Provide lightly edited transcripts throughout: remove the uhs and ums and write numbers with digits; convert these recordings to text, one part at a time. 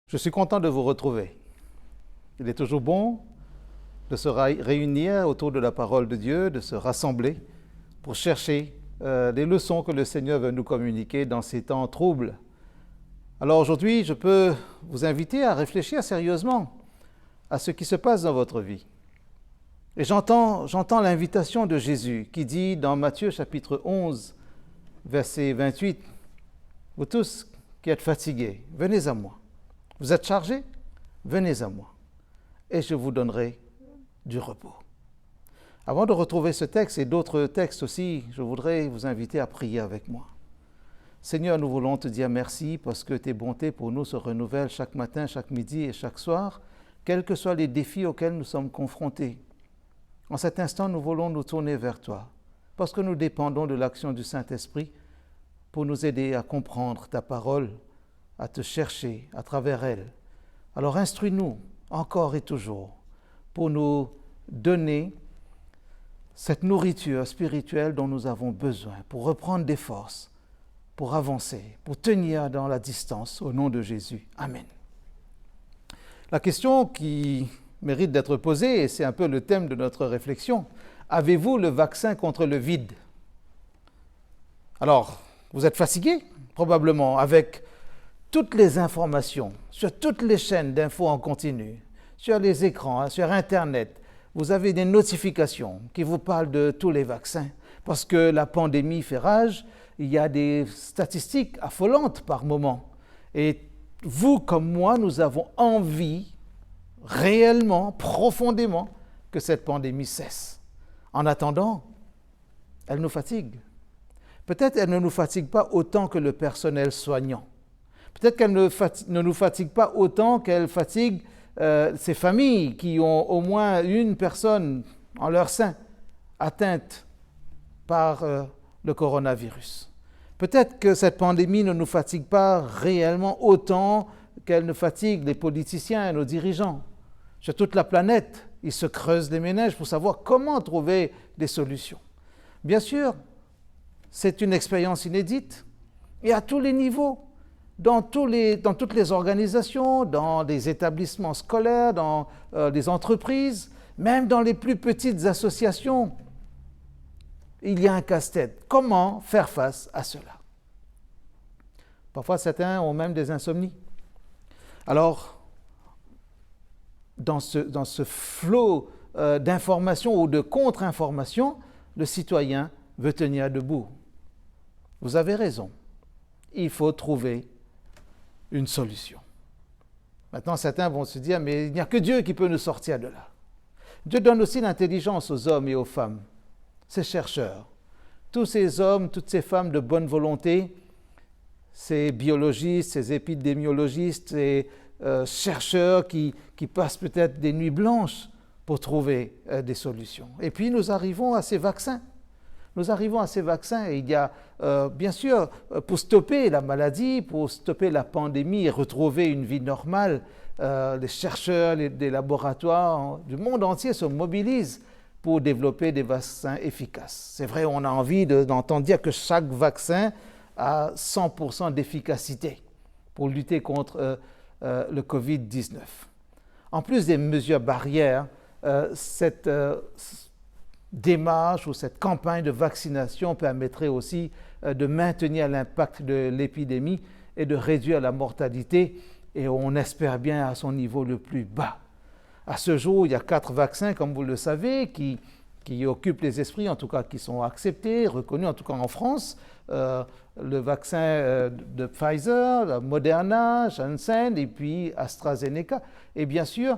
Je suis content de vous retrouver. Il est toujours bon de se réunir autour de la parole de Dieu, de se rassembler pour chercher les leçons que le Seigneur veut nous communiquer dans ces temps troubles. Alors aujourd'hui, je peux vous inviter à réfléchir sérieusement à ce qui se passe dans votre vie. Et j'entends l'invitation de Jésus qui dit dans Matthieu chapitre 11, verset 28, « Vous tous qui êtes fatigués, venez à moi. Vous êtes chargés? Venez à moi, et je vous donnerai du repos. » Avant de retrouver ce texte et d'autres textes aussi, je voudrais vous inviter à prier avec moi. Seigneur, nous voulons te dire merci parce que tes bontés pour nous se renouvellent chaque matin, chaque midi et chaque soir, quels que soient les défis auxquels nous sommes confrontés. En cet instant, nous voulons nous tourner vers toi, parce que nous dépendons de l'action du Saint-Esprit pour nous aider à comprendre ta parole, à te chercher à travers elle. Alors instruis-nous encore et toujours pour nous donner cette nourriture spirituelle dont nous avons besoin, pour reprendre des forces, pour avancer, pour tenir dans la distance au nom de Jésus. Amen. La question qui mérite d'être posée, et c'est un peu le thème de notre réflexion, avez-vous le vaccin contre le vide? Alors, vous êtes fatigué, probablement, avec toutes les informations, sur toutes les chaînes d'infos en continu, sur les écrans, sur Internet, vous avez des notifications qui vous parlent de tous les vaccins. Parce que la pandémie fait rage, il y a des statistiques affolantes par moment. Et vous, comme moi, nous avons envie, réellement, profondément, que cette pandémie cesse. En attendant, elle nous fatigue. Peut-être elle ne nous fatigue pas autant que le personnel soignant. Peut-être qu'elle ne nous fatigue pas autant qu'elle fatigue ces familles qui ont au moins une personne en leur sein atteinte par le coronavirus. Peut-être que cette pandémie ne nous fatigue pas réellement autant qu'elle ne fatigue les politiciens et nos dirigeants. Sur toute la planète, ils se creusent les méninges pour savoir comment trouver des solutions. Bien sûr, c'est une expérience inédite et à tous les niveaux. Dans toutes les organisations, dans les établissements scolaires, dans les entreprises, même dans les plus petites associations, il y a un casse-tête. Comment faire face à cela? Parfois, certains ont même des insomnies. Alors, dans ce flot d'informations ou de contre-informations, le citoyen veut tenir debout. Vous avez raison. Il faut trouver une solution. Maintenant, certains vont se dire, mais il n'y a que Dieu qui peut nous sortir de là. Dieu donne aussi l'intelligence aux hommes et aux femmes, ces chercheurs. Tous ces hommes, toutes ces femmes de bonne volonté, ces biologistes, ces épidémiologistes, ces chercheurs qui passent peut-être des nuits blanches pour trouver des solutions. Et puis nous arrivons à ces vaccins. Nous arrivons à ces vaccins et il y a, bien sûr, pour stopper la maladie, pour stopper la pandémie et retrouver une vie normale, les chercheurs des laboratoires du monde entier se mobilisent pour développer des vaccins efficaces. C'est vrai, on a envie d'entendre dire que chaque vaccin a 100% d'efficacité pour lutter contre le Covid-19. En plus des mesures barrières, cette démarche ou cette campagne de vaccination permettrait aussi de maintenir l'impact de l'épidémie et de réduire la mortalité, et on espère bien à son niveau le plus bas. À ce jour, il y a 4 vaccins, comme vous le savez, qui occupent les esprits, en tout cas qui sont acceptés, reconnus, en tout cas en France. Le vaccin de Pfizer, Moderna, Janssen et puis AstraZeneca. Et bien sûr,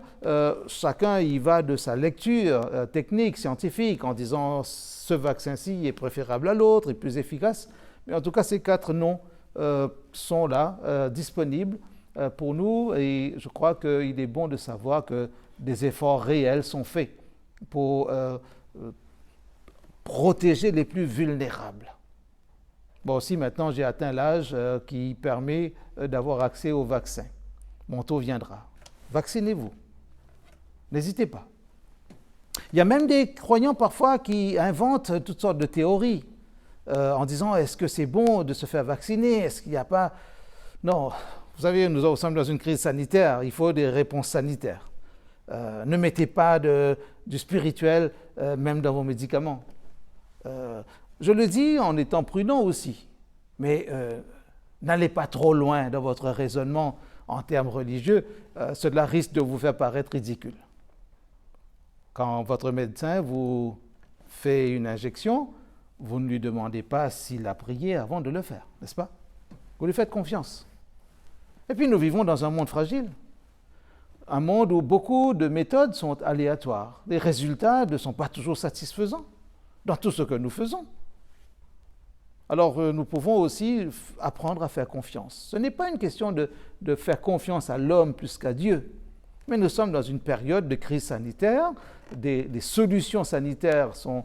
chacun y va de sa lecture technique, scientifique, en disant ce vaccin-ci est préférable à l'autre, est plus efficace. Mais en tout cas, ces 4 noms sont là, disponibles pour nous. Et je crois qu'il est bon de savoir que des efforts réels sont faits pour protéger les plus vulnérables. Bon, aussi, maintenant, j'ai atteint l'âge qui permet d'avoir accès au vaccin. Mon tour viendra. Vaccinez-vous. N'hésitez pas. Il y a même des croyants parfois qui inventent toutes sortes de théories en disant « Est-ce que c'est bon de se faire vacciner? Est-ce qu'il n'y a pas… » Non, Vous savez, nous sommes dans une crise sanitaire, il faut des réponses sanitaires. Ne mettez pas du spirituel, même dans vos médicaments. Je le dis en étant prudent aussi, mais n'allez pas trop loin dans votre raisonnement en termes religieux, cela risque de vous faire paraître ridicule. Quand votre médecin vous fait une injection, vous ne lui demandez pas s'il a prié avant de le faire, n'est-ce pas? Vous lui faites confiance. Et puis nous vivons dans un monde fragile, un monde où beaucoup de méthodes sont aléatoires. Les résultats ne sont pas toujours satisfaisants dans tout ce que nous faisons. Alors nous pouvons aussi apprendre à faire confiance. Ce n'est pas une question de faire confiance à l'homme plus qu'à Dieu, mais nous sommes dans une période de crise sanitaire, des solutions sanitaires sont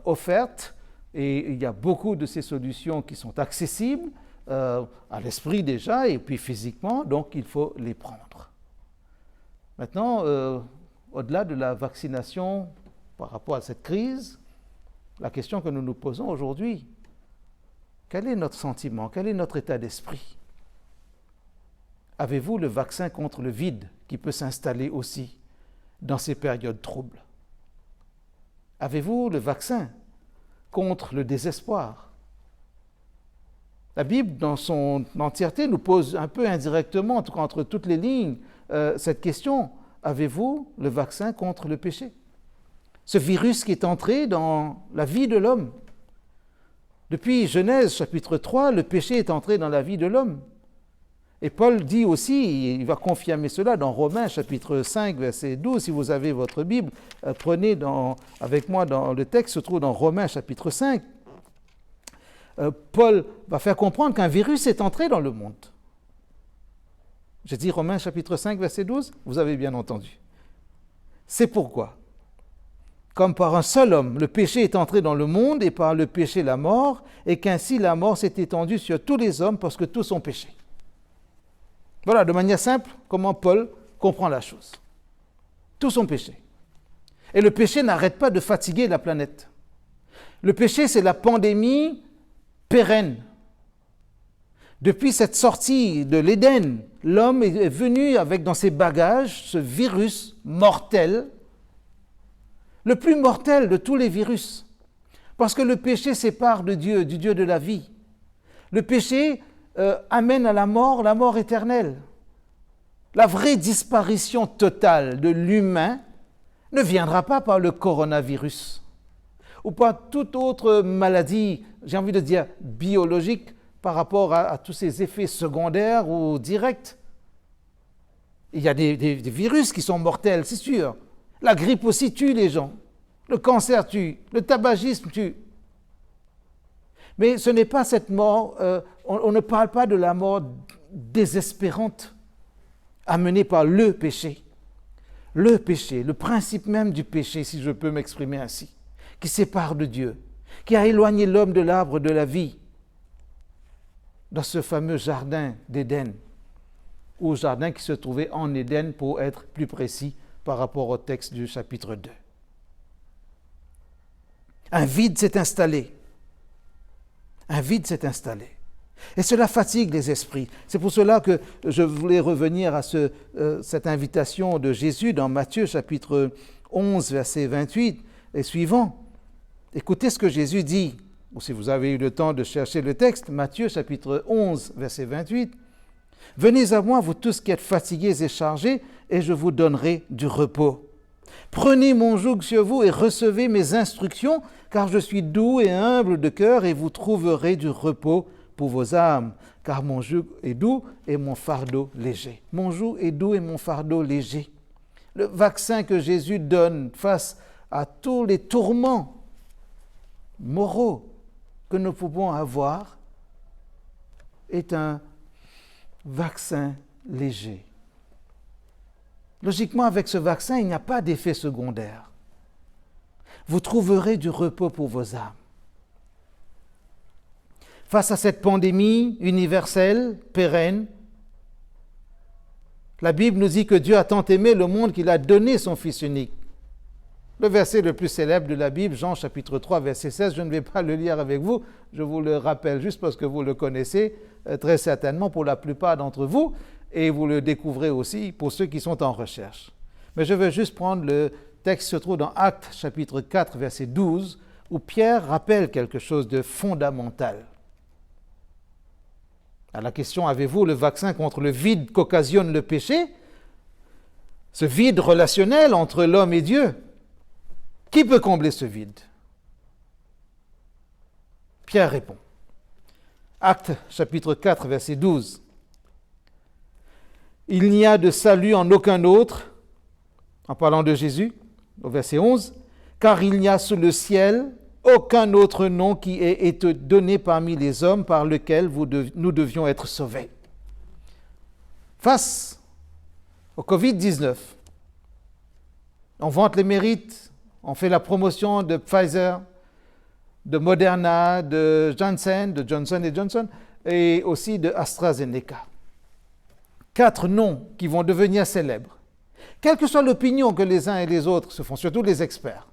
offertes et il y a beaucoup de ces solutions qui sont accessibles à l'esprit déjà et puis physiquement, donc il faut les prendre. Maintenant, au-delà de la vaccination par rapport à cette crise, la question que nous nous posons aujourd'hui, quel est notre sentiment? Quel est notre état d'esprit? Avez-vous le vaccin contre le vide qui peut s'installer aussi dans ces périodes troubles? Avez-vous le vaccin contre le désespoir? La Bible, dans son entièreté, nous pose un peu indirectement, en tout cas entre toutes les lignes, cette question. Avez-vous le vaccin contre le péché? Ce virus qui est entré dans la vie de l'homme. Depuis Genèse chapitre 3, le péché est entré dans la vie de l'homme. Et Paul dit aussi, il va confirmer cela dans Romains chapitre 5, verset 12, si vous avez votre Bible, prenez avec moi dans le texte, se trouve dans Romains chapitre 5. Paul va faire comprendre qu'un virus est entré dans le monde. J'ai dit Romains chapitre 5, verset 12, vous avez bien entendu. C'est pourquoi, comme par un seul homme, le péché est entré dans le monde et par le péché la mort, et qu'ainsi la mort s'est étendue sur tous les hommes parce que tous ont péché. Voilà, de manière simple, comment Paul comprend la chose. Tous ont péché. Et le péché n'arrête pas de fatiguer la planète. Le péché, c'est la pandémie pérenne. Depuis cette sortie de l'Éden, l'homme est venu avec dans ses bagages ce virus mortel, le plus mortel de tous les virus. Parce que le péché sépare de Dieu, du Dieu de la vie. Le péché amène à la mort éternelle. La vraie disparition totale de l'humain ne viendra pas par le coronavirus ou par toute autre maladie, j'ai envie de dire biologique, par rapport à tous ces effets secondaires ou directs. Il y a des virus qui sont mortels, c'est sûr. La grippe aussi tue les gens. Le cancer tue. Le tabagisme tue. Mais ce n'est pas cette mort, on ne parle pas de la mort désespérante amenée par le péché. Le péché, le principe même du péché, si je peux m'exprimer ainsi, qui sépare de Dieu, qui a éloigné l'homme de l'arbre de la vie, dans ce fameux jardin d'Éden, ou jardin qui se trouvait en Éden pour être plus précis par rapport au texte du chapitre 2. Un vide s'est installé. Un vide s'est installé. Et cela fatigue les esprits. C'est pour cela que je voulais revenir à cette invitation de Jésus dans Matthieu chapitre 11, verset 28 et suivant. Écoutez ce que Jésus dit, ou si vous avez eu le temps de chercher le texte, Matthieu chapitre 11, verset 28. « Venez à moi, vous tous qui êtes fatigués et chargés, et je vous donnerai du repos. Prenez mon joug sur vous et recevez mes instructions, car je suis doux et humble de cœur, et vous trouverez du repos pour vos âmes, car mon joug est doux et mon fardeau léger. » Mon joug est doux et mon fardeau léger. Le vaccin que Jésus donne face à tous les tourments moraux que nous pouvons avoir est un vaccin léger. Logiquement, avec ce vaccin, il n'y a pas d'effet secondaire. Vous trouverez du repos pour vos âmes. Face à cette pandémie universelle, pérenne, la Bible nous dit que Dieu a tant aimé le monde qu'il a donné son Fils unique, Le verset le plus célèbre de la Bible, Jean chapitre 3, verset 16, je ne vais pas le lire avec vous, je vous le rappelle juste parce que vous le connaissez très certainement pour la plupart d'entre vous, et vous le découvrez aussi pour ceux qui sont en recherche. Mais je veux juste prendre le texte qui se trouve dans Actes chapitre 4, verset 12, où Pierre rappelle quelque chose de fondamental. À la question, avez-vous le vaccin contre le vide qu'occasionne le péché? Ce vide relationnel entre l'homme et Dieu. Qui peut combler ce vide? Pierre répond. Actes chapitre 4, verset 12. Il n'y a de salut en aucun autre, en parlant de Jésus, au verset 11, car il n'y a sous le ciel aucun autre nom qui ait été donné parmi les hommes par lequel nous devions être sauvés. Face au Covid-19, on vante les mérites, on fait la promotion de Pfizer, de Moderna, de Johnson & Johnson, et aussi de AstraZeneca. 4 noms qui vont devenir célèbres. Quelle que soit l'opinion que les uns et les autres se font, surtout les experts.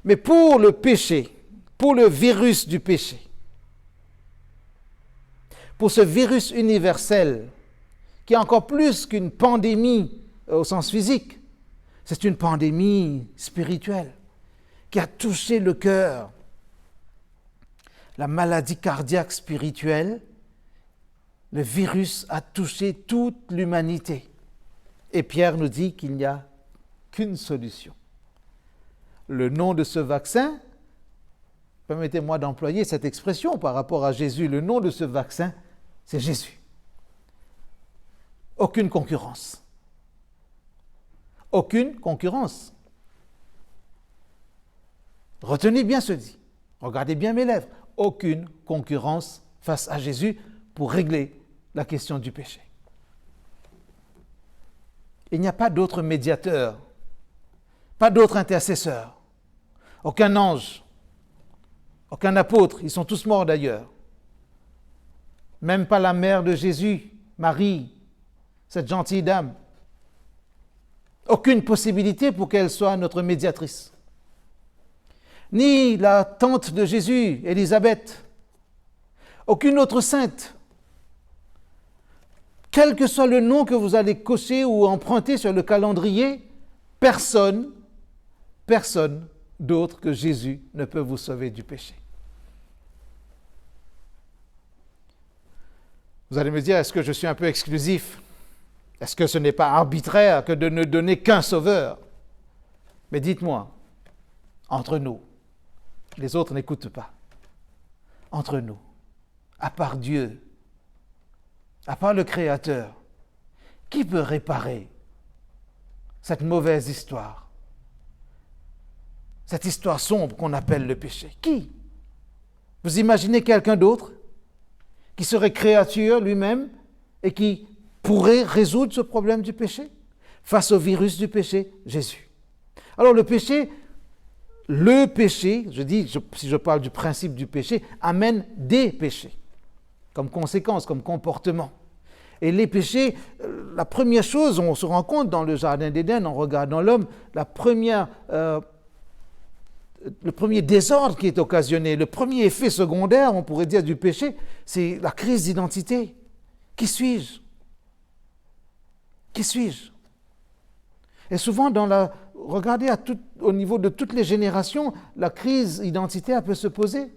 Mais pour le péché, pour le virus du péché, pour ce virus universel, qui est encore plus qu'une pandémie au sens physique, c'est une pandémie spirituelle qui a touché le cœur. La maladie cardiaque spirituelle, le virus a touché toute l'humanité. Et Pierre nous dit qu'il n'y a qu'une solution. Le nom de ce vaccin, permettez-moi d'employer cette expression par rapport à Jésus, le nom de ce vaccin, c'est Jésus. Aucune concurrence. Aucune concurrence. Retenez bien ce dit. Regardez bien mes lèvres. Aucune concurrence face à Jésus pour régler la question du péché. Il n'y a pas d'autre médiateur, pas d'autre intercesseur, aucun ange, aucun apôtre, ils sont tous morts d'ailleurs. Même pas la mère de Jésus, Marie, cette gentille dame. Aucune possibilité pour qu'elle soit notre médiatrice. Ni la tante de Jésus, Élisabeth. Aucune autre sainte. Quel que soit le nom que vous allez cocher ou emprunter sur le calendrier, personne d'autre que Jésus ne peut vous sauver du péché. Vous allez me dire, est-ce que je suis un peu exclusif? Est-ce que ce n'est pas arbitraire que de ne donner qu'un sauveur? Mais dites-moi, entre nous, les autres n'écoutent pas. Entre nous, à part Dieu, à part le Créateur, qui peut réparer cette mauvaise histoire? Cette histoire sombre qu'on appelle le péché. Qui? Vous imaginez quelqu'un d'autre qui serait créature lui-même et qui pourrait résoudre ce problème du péché? Face au virus du péché, Jésus. Alors le péché, si je parle du principe du péché, amène des péchés, comme conséquence, comme comportement. Et les péchés, la première chose, on se rend compte dans le Jardin d'Éden, en regardant l'homme, le premier désordre qui est occasionné, le premier effet secondaire, on pourrait dire, du péché, c'est la crise d'identité. Qui suis-je? Qui suis-je? Et souvent, regardez au niveau de toutes les générations, la crise identitaire peut se poser.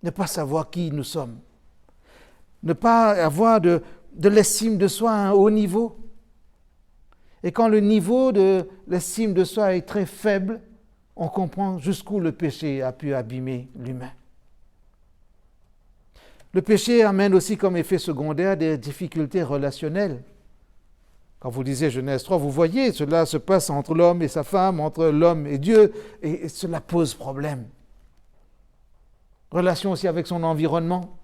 Ne pas savoir qui nous sommes. Ne pas avoir de l'estime de soi à un haut niveau. Et quand le niveau de l'estime de soi est très faible, on comprend jusqu'où le péché a pu abîmer l'humain. Le péché amène aussi comme effet secondaire des difficultés relationnelles. Quand vous lisez Genèse 3, vous voyez, cela se passe entre l'homme et sa femme, entre l'homme et Dieu, et cela pose problème. Relation aussi avec son environnement.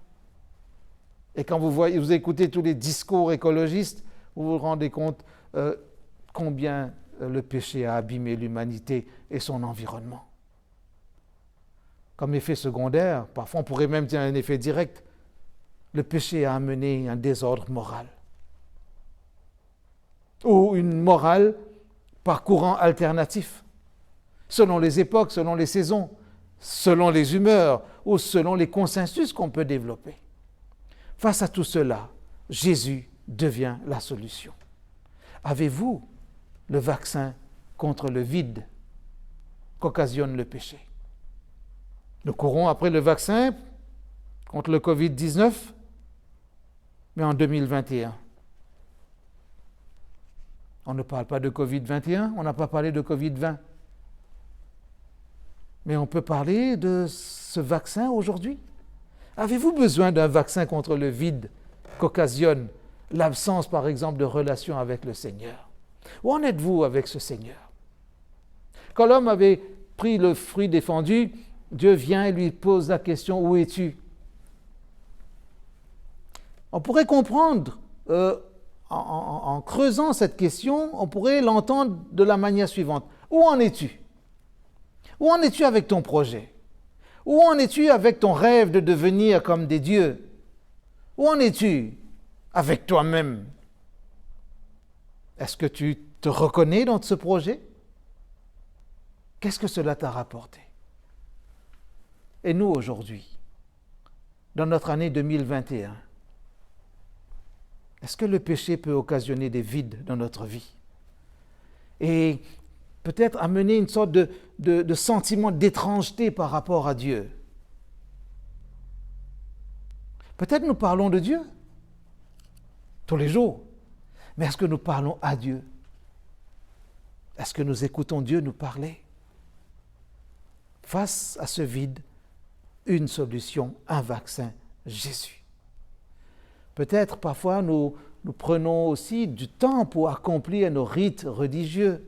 Et quand vous écoutez tous les discours écologistes, vous vous rendez compte combien le péché a abîmé l'humanité et son environnement. Comme effet secondaire, parfois on pourrait même dire un effet direct, le péché a amené un désordre moral. Ou une morale par courant alternatif, selon les époques, selon les saisons, selon les humeurs ou selon les consensus qu'on peut développer. Face à tout cela, Jésus devient la solution. Avez-vous le vaccin contre le vide qu'occasionne le péché? Nous courons après le vaccin contre le Covid-19, mais en 2021. On ne parle pas de Covid-21, on n'a pas parlé de Covid-20. Mais on peut parler de ce vaccin aujourd'hui. Avez-vous besoin d'un vaccin contre le vide qu'occasionne l'absence, par exemple, de relation avec le Seigneur? Où en êtes-vous avec ce Seigneur? Quand l'homme avait pris le fruit défendu, Dieu vient et lui pose la question, où es-tu? On pourrait comprendre, en creusant cette question, on pourrait l'entendre de la manière suivante. Où en es-tu? Où en es-tu avec ton projet? Où en es-tu avec ton rêve de devenir comme des dieux? Où en es-tu avec toi-même? Est-ce que tu te reconnais dans ce projet? Qu'est-ce que cela t'a rapporté? Et nous, aujourd'hui, dans notre année 2021, est-ce que le péché peut occasionner des vides dans notre vie? Et peut-être amener une sorte de sentiment d'étrangeté par rapport à Dieu. Peut-être nous parlons de Dieu tous les jours, mais est-ce que nous parlons à Dieu? Est-ce que nous écoutons Dieu nous parler? Face à ce vide, une solution, un vaccin, Jésus. Peut-être parfois nous prenons aussi du temps pour accomplir nos rites religieux.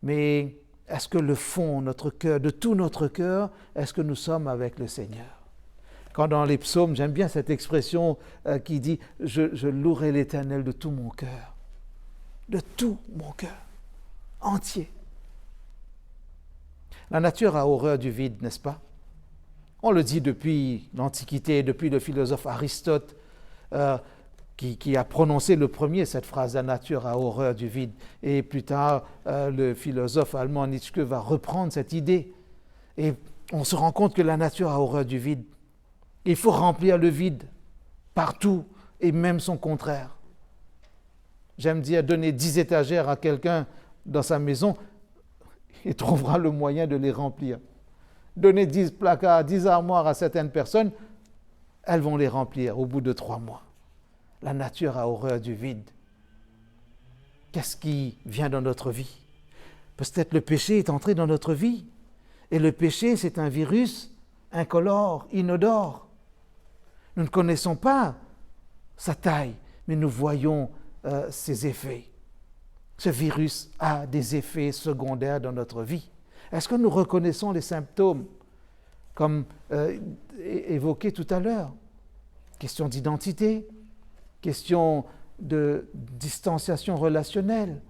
Mais est-ce que le fond, notre cœur, de tout notre cœur, est-ce que nous sommes avec le Seigneur? Quand dans les psaumes, j'aime bien cette expression qui dit « Je louerai l'Éternel de tout mon cœur ». De tout mon cœur, entier. La nature a horreur du vide, n'est-ce pas? On le dit depuis l'Antiquité, depuis le philosophe Aristote, qui a prononcé le premier cette phrase, la nature a horreur du vide. Et plus tard, le philosophe allemand Nietzsche va reprendre cette idée. Et on se rend compte que la nature a horreur du vide. Il faut remplir le vide partout, et même son contraire. J'aime dire, donner 10 étagères à quelqu'un dans sa maison, il trouvera le moyen de les remplir. Donner 10 placards, 10 armoires à certaines personnes, elles vont les remplir au bout de 3 mois. La nature a horreur du vide. Qu'est-ce qui vient dans notre vie? Peut-être le péché est entré dans notre vie. Et le péché, c'est un virus incolore, inodore. Nous ne connaissons pas sa taille, mais nous voyons ses effets. Ce virus a des effets secondaires dans notre vie. Est-ce que nous reconnaissons les symptômes, comme évoqué tout à l'heure? Question d'identité, question de distanciation relationnelle,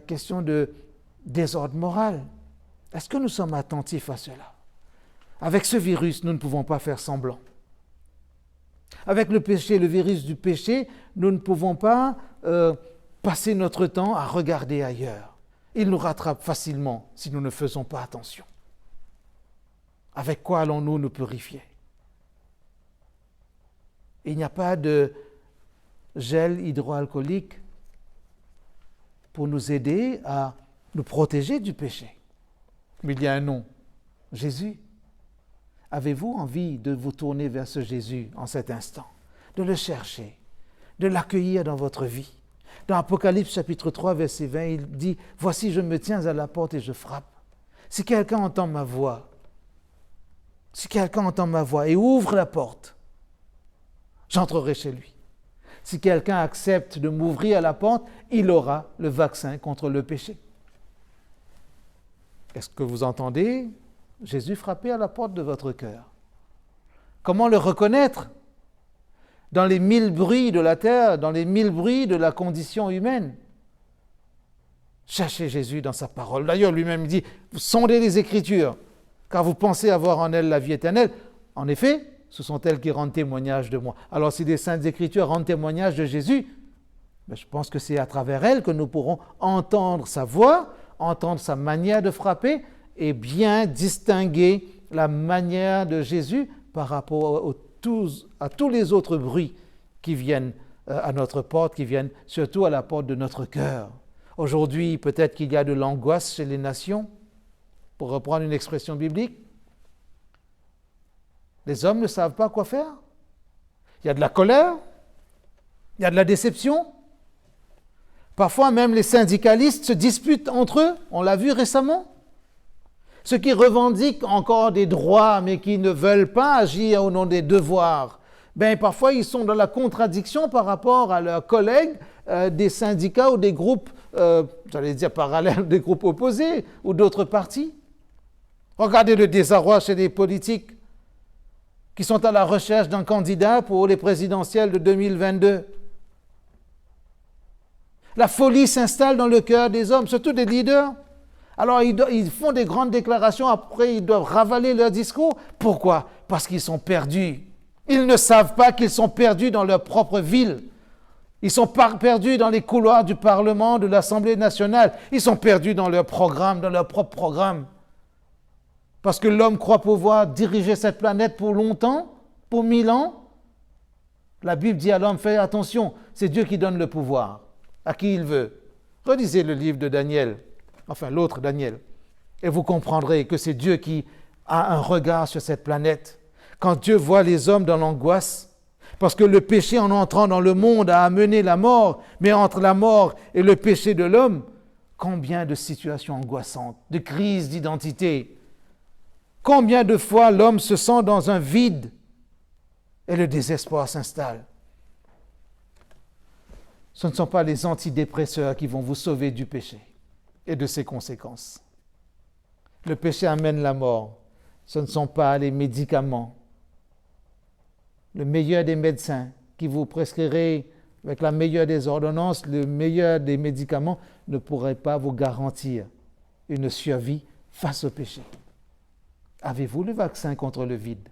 question de désordre moral. Est-ce que nous sommes attentifs à cela? Avec ce virus, nous ne pouvons pas faire semblant. Avec le péché, le virus du péché, nous ne pouvons pas passer notre temps à regarder ailleurs. Il nous rattrape facilement si nous ne faisons pas attention. Avec quoi allons-nous nous purifier? Il n'y a pas de gel hydroalcoolique pour nous aider à nous protéger du péché. Mais il y a un nom, Jésus. Avez-vous envie de vous tourner vers ce Jésus en cet instant, de le chercher, de l'accueillir dans votre vie? Dans Apocalypse chapitre 3, verset 20, il dit « Voici, je me tiens à la porte et je frappe. Si quelqu'un entend ma voix, et ouvre la porte, j'entrerai chez lui. Si quelqu'un accepte de m'ouvrir la porte, il aura le vaccin contre le péché. » Est-ce que vous entendez Jésus frapper à la porte de votre cœur? Comment le reconnaître? Dans les 1000 bruits de la terre, dans les 1000 bruits de la condition humaine. Cherchez Jésus dans sa parole. D'ailleurs, lui-même dit, vous sondez les Écritures, car vous pensez avoir en elles la vie éternelle. En effet, ce sont elles qui rendent témoignage de moi. Alors si les Saintes Écritures rendent témoignage de Jésus, Mais je pense que c'est à travers elle que nous pourrons entendre sa voix, entendre sa manière de frapper et bien distinguer la manière de Jésus par rapport à tous les autres bruits qui viennent à notre porte, qui viennent surtout à la porte de notre cœur. Aujourd'hui, peut-être qu'il y a de l'angoisse chez les nations, pour reprendre une expression biblique. Les hommes ne savent pas quoi faire. Il y a de la colère, il y a de la déception. Parfois même les syndicalistes se disputent entre eux, on l'a vu récemment. Ceux qui revendiquent encore des droits mais qui ne veulent pas agir au nom des devoirs, parfois ils sont dans la contradiction par rapport à leurs collègues des syndicats ou des groupes, j'allais dire parallèles, des groupes opposés ou d'autres partis. Regardez le désarroi chez les politiques qui sont à la recherche d'un candidat pour les présidentielles de 2022. La folie s'installe dans le cœur des hommes, surtout des leaders. Alors ils font des grandes déclarations, après ils doivent ravaler leur discours. Pourquoi? Parce qu'ils sont perdus. Ils ne savent pas qu'ils sont perdus dans leur propre ville. Ils sont perdus dans les couloirs du Parlement, de l'Assemblée nationale. Ils sont perdus dans leur programme, dans leur propre programme. Parce que l'homme croit pouvoir diriger cette planète pour longtemps, pour 1000 ans. La Bible dit à l'homme, fais attention, c'est Dieu qui donne le pouvoir à qui il veut. Relisez le livre de Daniel, enfin l'autre Daniel, et vous comprendrez que c'est Dieu qui a un regard sur cette planète. Quand Dieu voit les hommes dans l'angoisse, parce que le péché en entrant dans le monde a amené la mort, mais entre la mort et le péché de l'homme, combien de situations angoissantes, de crises d'identité. Combien de fois l'homme se sent dans un vide et le désespoir s'installe. Ce ne sont pas les antidépresseurs qui vont vous sauver du péché et de ses conséquences. Le péché amène la mort. Ce ne sont pas les médicaments. Le meilleur des médecins qui vous prescrirait avec la meilleure des ordonnances, le meilleur des médicaments, ne pourrait pas vous garantir une survie face au péché. Avez-vous le vaccin contre le vide?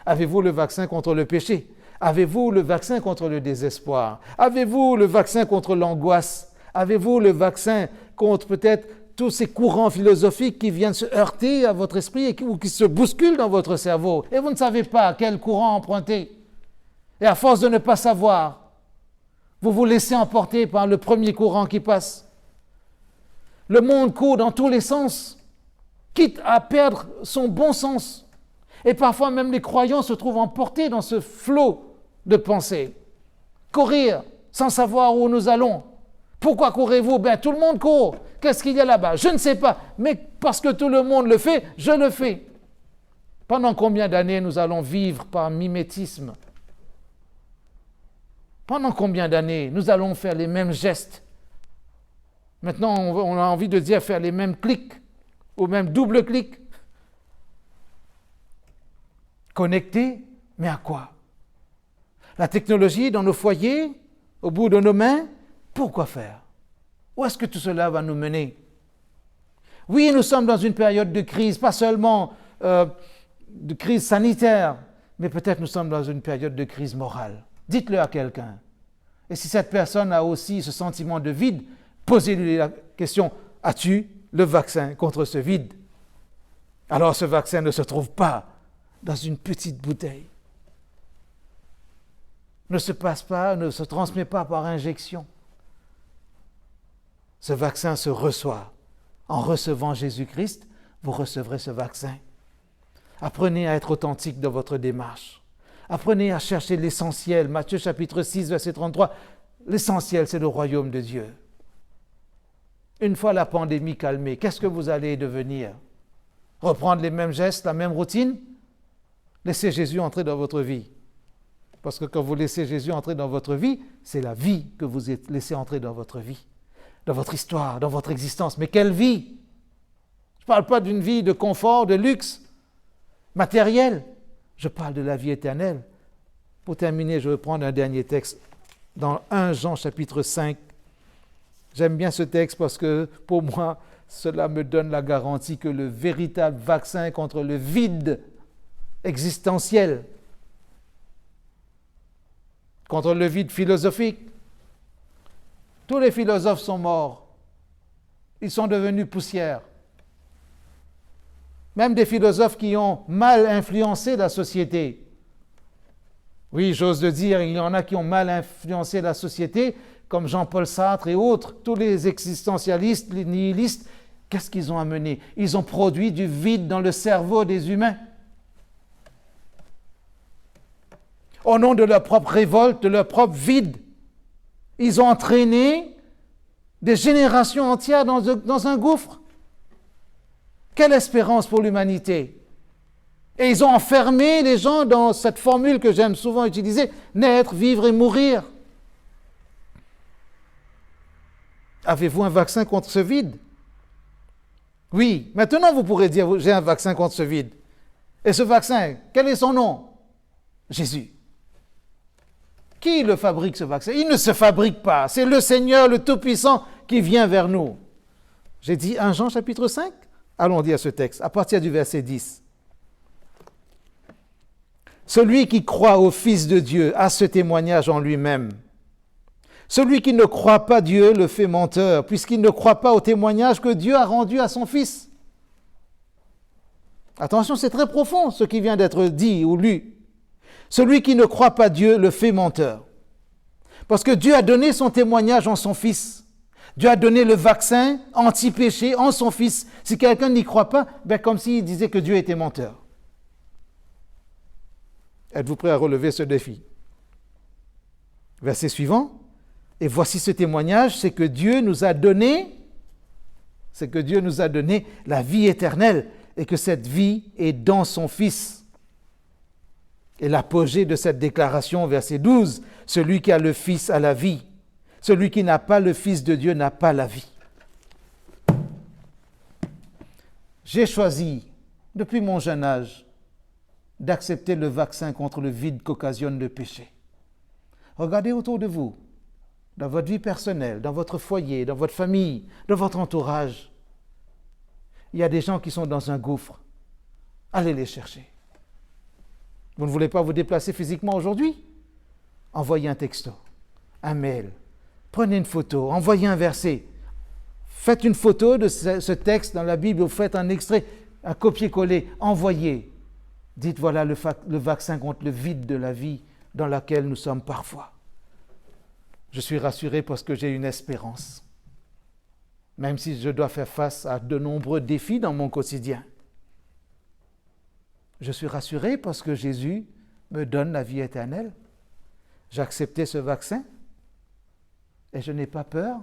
Avez-vous le vaccin contre le péché? Avez-vous le vaccin contre le désespoir? Avez-vous le vaccin contre l'angoisse? Avez-vous le vaccin contre peut-être tous ces courants philosophiques qui viennent se heurter à votre esprit ou qui se bousculent dans votre cerveau et vous ne savez pas quel courant emprunter? Et à force de ne pas savoir, vous vous laissez emporter par le premier courant qui passe. Le monde court dans tous les sens, quitte à perdre son bon sens. Et parfois même les croyants se trouvent emportés dans ce flot de pensée. Courir sans savoir où nous allons. Pourquoi courez-vous? Tout le monde court. Qu'est-ce qu'il y a là-bas? Je ne sais pas. Mais parce que tout le monde le fait, je le fais. Pendant combien d'années nous allons vivre par mimétisme? Pendant combien d'années nous allons faire les mêmes gestes? Maintenant, on a envie de dire faire les mêmes clics ou même double clic. Connectés, mais à quoi? La technologie dans nos foyers, au bout de nos mains, pourquoi faire? Où est-ce que tout cela va nous mener? Oui, nous sommes dans une période de crise, pas seulement de crise sanitaire, mais peut-être nous sommes dans une période de crise morale. Dites-le à quelqu'un. Et si cette personne a aussi ce sentiment de vide, posez-lui la question, as-tu le vaccin contre ce vide? Alors ce vaccin ne se trouve pas dans une petite bouteille. Ne se transmet pas par injection. Ce vaccin se reçoit. En recevant Jésus-Christ, vous recevrez ce vaccin. Apprenez à être authentique dans votre démarche. Apprenez à chercher l'essentiel. Matthieu chapitre 6, verset 33. L'essentiel, c'est le royaume de Dieu. Une fois la pandémie calmée, qu'est-ce que vous allez devenir? Reprendre les mêmes gestes, la même routine? Laissez Jésus entrer dans votre vie. Parce que quand vous laissez Jésus entrer dans votre vie, c'est la vie que vous laissez entrer dans votre vie, dans votre histoire, dans votre existence. Mais quelle vie? Je ne parle pas d'une vie de confort, de luxe, matériel. Je parle de la vie éternelle. Pour terminer, je vais prendre un dernier texte dans 1 Jean chapitre 5. J'aime bien ce texte parce que pour moi, cela me donne la garantie que le véritable vaccin contre le vide existentiel, contre le vide philosophique, Tous les philosophes sont morts. Ils sont devenus poussière. Même des philosophes qui ont mal influencé la société. Oui, j'ose le dire, il y en a qui ont mal influencé la société, comme Jean-Paul Sartre et autres, tous les existentialistes, les nihilistes. Qu'est-ce qu'ils ont amené? Ils ont produit du vide dans le cerveau des humains. Au nom de leur propre révolte, de leur propre vide, ils ont entraîné des générations entières dans un gouffre. Quelle espérance pour l'humanité! Et ils ont enfermé les gens dans cette formule que j'aime souvent utiliser, naître, vivre et mourir. Avez-vous un vaccin contre ce vide? Oui, maintenant vous pourrez dire, j'ai un vaccin contre ce vide. Et ce vaccin, quel est son nom? Jésus. Qui le fabrique, ce vaccin? Il ne se fabrique pas. C'est le Seigneur, le Tout-Puissant, qui vient vers nous. J'ai dit 1 Jean chapitre 5? Allons dire ce texte, à partir du verset 10. Celui qui croit au Fils de Dieu a ce témoignage en lui-même. Celui qui ne croit pas Dieu le fait menteur, puisqu'il ne croit pas au témoignage que Dieu a rendu à son Fils. Attention, c'est très profond ce qui vient d'être dit ou lu. Celui qui ne croit pas Dieu le fait menteur. Parce que Dieu a donné son témoignage en son Fils. Dieu a donné le vaccin anti-péché en son Fils. Si quelqu'un n'y croit pas, comme s'il disait que Dieu était menteur. Êtes-vous prêt à relever ce défi? Verset suivant. Et voici ce témoignage, c'est que Dieu nous a donné la vie éternelle et que cette vie est dans son Fils. Et l'apogée de cette déclaration, verset 12, celui qui a le Fils a la vie. Celui qui n'a pas le Fils de Dieu n'a pas la vie. J'ai choisi, depuis mon jeune âge, d'accepter le vaccin contre le vide qu'occasionne le péché. Regardez autour de vous, dans votre vie personnelle, dans votre foyer, dans votre famille, dans votre entourage. Il y a des gens qui sont dans un gouffre. Allez les chercher. Vous ne voulez pas vous déplacer physiquement aujourd'hui? Envoyez un texto, un mail, prenez une photo, envoyez un verset. Faites une photo de ce texte dans la Bible, ou faites un extrait, un copier-coller, envoyez. Dites voilà le vaccin contre le vide de la vie dans laquelle nous sommes parfois. Je suis rassuré parce que j'ai une espérance, même si je dois faire face à de nombreux défis dans mon quotidien. Je suis rassuré parce que Jésus me donne la vie éternelle. J'ai accepté ce vaccin et je n'ai pas peur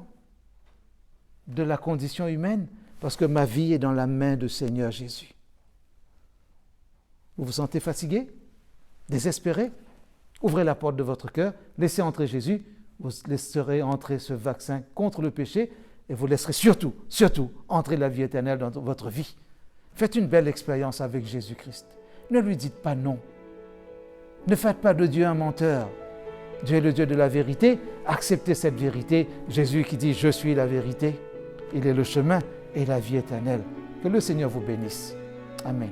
de la condition humaine parce que ma vie est dans la main du Seigneur Jésus. Vous vous sentez fatigué? Désespéré? Ouvrez la porte de votre cœur, laissez entrer Jésus, vous laisserez entrer ce vaccin contre le péché et vous laisserez surtout entrer la vie éternelle dans votre vie. Faites une belle expérience avec Jésus-Christ. Ne lui dites pas non. Ne faites pas de Dieu un menteur. Dieu est le Dieu de la vérité. Acceptez cette vérité. Jésus qui dit « Je suis la vérité ». Il est le chemin et la vie éternelle. Que le Seigneur vous bénisse. Amen.